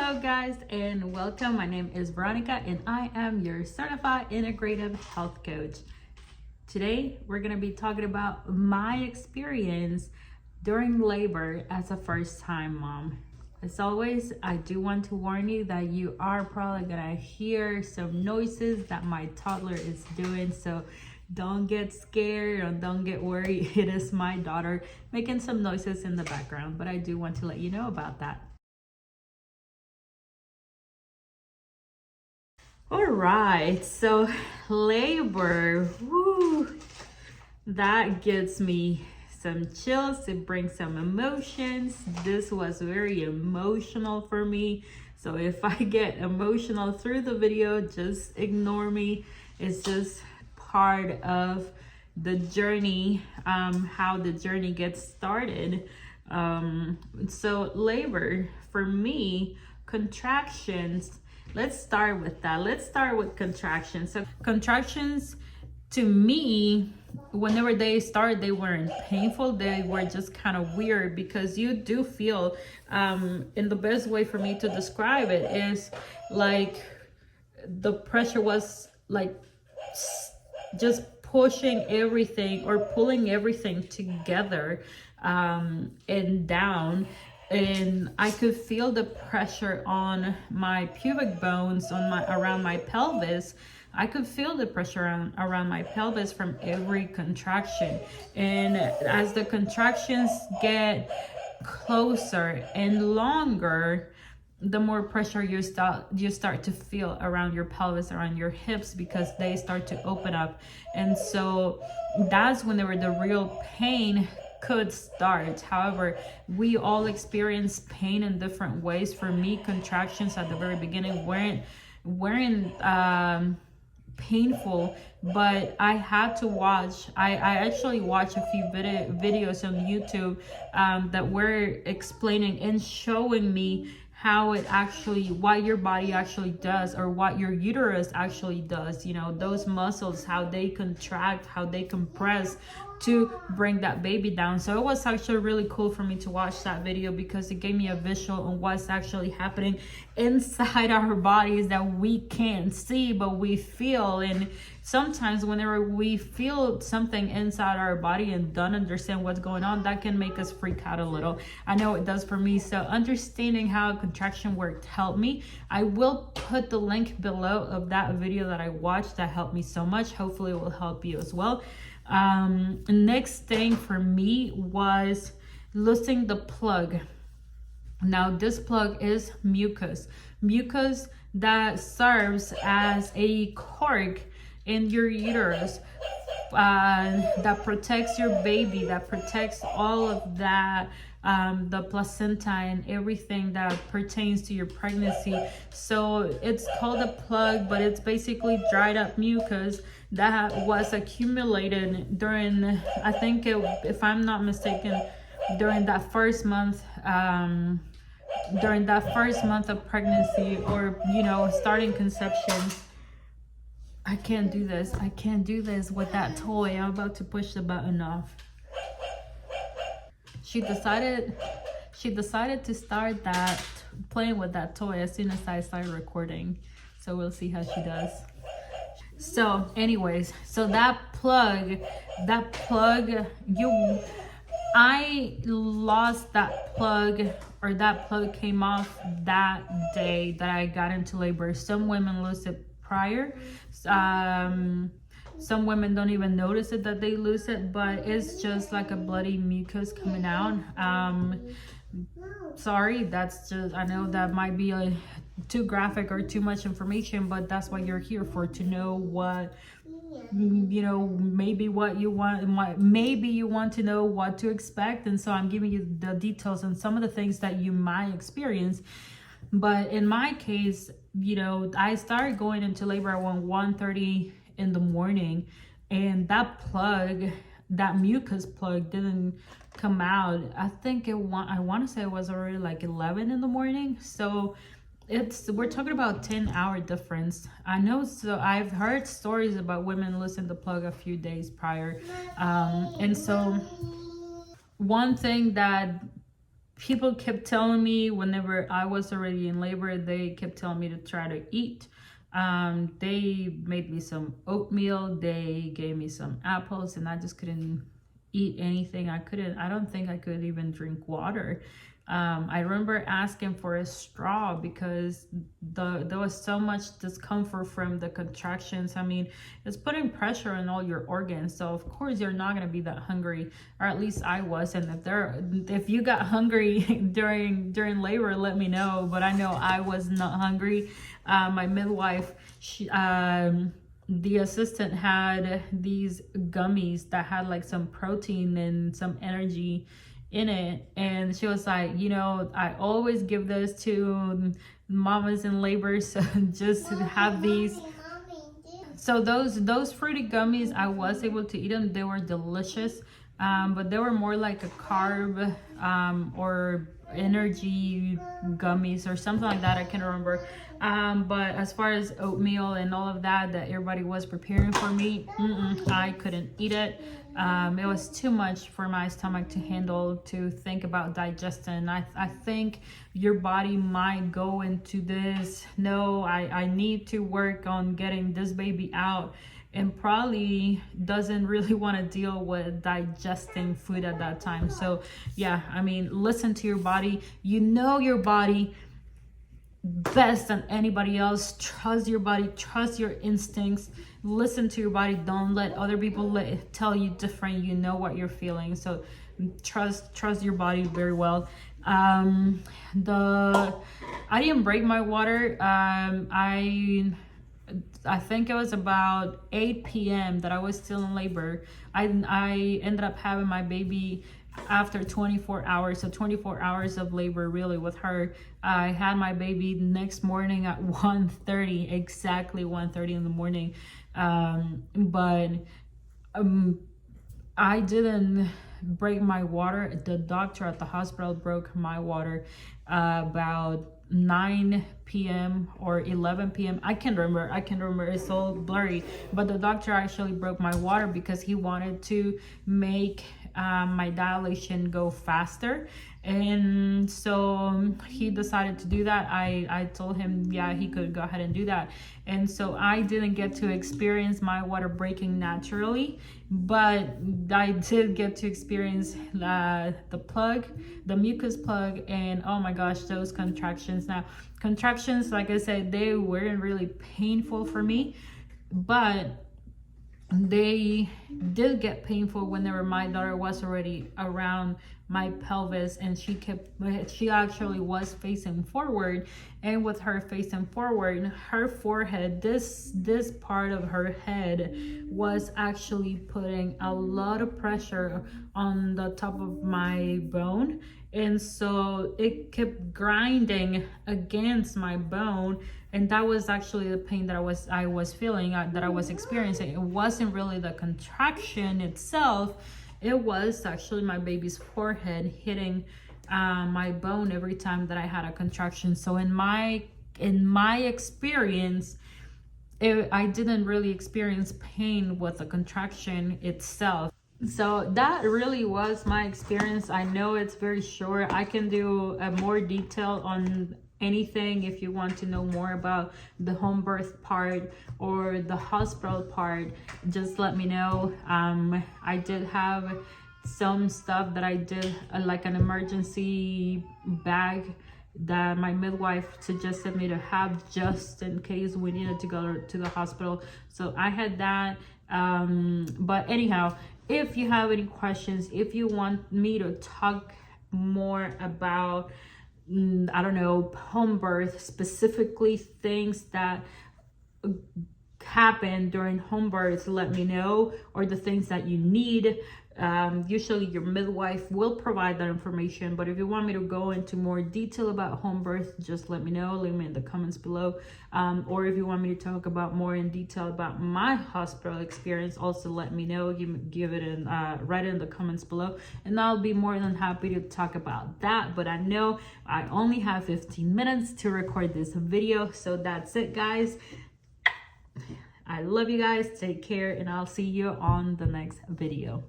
Hello guys and welcome. My name is Veronica and I am your certified integrative health coach. Today we're going to be talking about my experience during labor as a first-time mom. As always, I do want to warn you that you are probably going to hear some noises that my toddler is doing, so don't get scared or don't get worried. It is my daughter making some noises in the background, but I do want to let you know about that. All right, so labor, woo, that gives me some chills. It brings some emotions. This was very emotional for me. So if I get emotional through the video, just ignore me. It's just part of the journey, how the journey gets started. So labor, for me, contractions, let's start with that. Let's start with contractions. So contractions, to me, whenever they start, they weren't painful. They were just kind of weird because you do feel, and the best way for me to describe it is like the pressure was like just pushing everything or pulling everything together and down. And I could feel the pressure on my pubic bones, around my pelvis. I could feel the pressure around my pelvis from every contraction. And as the contractions get closer and longer, the more pressure you start to feel around your pelvis, around your hips, because they start to open up. And so that's whenever the real pain could start. However, we all experience pain in different ways. For me, contractions at the very beginning weren't painful, but I had to watch. I actually watched a few videos on YouTube that were explaining and showing me how it actually, what your body actually does, or what your uterus actually does. You know, those muscles, how they contract, how they compress to bring that baby down. So it was actually really cool for me to watch that video because it gave me a visual on what's actually happening inside our bodies that we can't see, but we feel. And sometimes whenever we feel something inside our body and don't understand what's going on, that can make us freak out a little. I know it does for me. So understanding how contraction worked helped me. I will put the link below of that video that I watched that helped me so much. Hopefully it will help you as well. Next thing for me was losing the plug. Now this plug is mucus that serves as a cork in your uterus, that protects your baby, that protects all of that, the placenta and everything that pertains to your pregnancy. So it's called a plug, but it's basically dried up mucus that was accumulated during, I think if I'm not mistaken, during that first month, of pregnancy, or, you know, starting conception. I can't do this with that toy. I'm about to push the button off. She decided to start playing with that toy as soon as I started recording. So we'll see how she does. So anyways, so that plug, I lost that plug, or that plug came off that day that I got into labor. Some women lose it prior. Some women don't even notice it that they lose it, but it's just like a bloody mucus coming out. Sorry, that's just, I know that might be too graphic or too much information, but that's what you're here for, to know what, you know, maybe what you want, maybe you want to know what to expect. And so I'm giving you the details on some of the things that you might experience. But in my case, you know, I started going into labor around 1:30 in the morning, and that mucus plug didn't come out. I think I want to say it was already like 11 in the morning. So we're talking about 10-hour difference. I know, so I've heard stories about women losing the plug a few days prior. And so one thing that people kept telling me whenever I was already in labor, they kept telling me to try to eat. They made me some oatmeal, they gave me some apples, and I just couldn't eat anything. I don't think I could even drink water. I remember asking for a straw because there was so much discomfort from the contractions. I mean, it's putting pressure on all your organs. So of course you're not gonna be that hungry, or at least I was. And if you got hungry during labor, let me know. But I know I was not hungry. My midwife, the assistant had these gummies that had like some protein and some energy in it, and she was like, you know, I always give this to mamas in labor, so just have these. So those fruity gummies, I was able to eat them. They were delicious, but they were more like a carb or energy gummies or something like that. I can't remember. But as far as oatmeal and all of that everybody was preparing for me, I couldn't eat it. It was too much for my stomach to handle, to think about digestion. I think your body might go into this, no, I need to work on getting this baby out, and probably doesn't really want to deal with digesting food at that time. So yeah, I mean, listen to your body. You know your body best than anybody else. Trust your body, trust your instincts, listen to your body. Don't let other people tell you different. You know what you're feeling, so trust your body very well. I didn't break my water. I think it was about 8 p.m. that I was still in labor. I ended up having my baby after 24 hours, so 24 hours of labor really with her. I had my baby next morning at 1:30, exactly 1:30 in the morning. But I didn't break my water. The doctor at the hospital broke my water about 9 p.m. or 11 p.m. I can't remember, it's all blurry, but the doctor actually broke my water because he wanted to make my dilation go faster, and so he decided to do that. I told him, yeah, he could go ahead and do that, and so I didn't get to experience my water breaking naturally, but I did get to experience the mucus plug, and oh my gosh, those contractions. Now, contractions, like I said, they weren't really painful for me, but they did get painful whenever my daughter was already around my pelvis, and she actually was facing forward, and with her facing forward, her forehead, this part of her head was actually putting a lot of pressure on the top of my bone, and so it kept grinding against my bone, and that was actually the pain that I was feeling, that I was experiencing. It wasn't really the contraction itself, it was actually my baby's forehead hitting my bone every time that I had a contraction. So in my experience, I didn't really experience pain with the contraction itself. So that really was my experience. I know it's very short. I can do a more detail on anything if you want to know more about the home birth part or the hospital part. Just let me know. I did have some stuff that I did, like an emergency bag that my midwife suggested me to have just in case we needed to go to the hospital. So I had that. But anyhow, if you have any questions, if you want me to talk more about, I don't know, home birth, specifically things that happen during home birth, let me know, or the things that you need. Usually your midwife will provide that information, but if you want me to go into more detail about home birth, just let me know, leave me in the comments below. Or if you want me to talk about more in detail about my hospital experience, also let me know, give it in, write it in the comments below, and I'll be more than happy to talk about that. But I know I only have 15 minutes to record this video, so that's it, guys. I love you guys, take care, and I'll see you on the next video.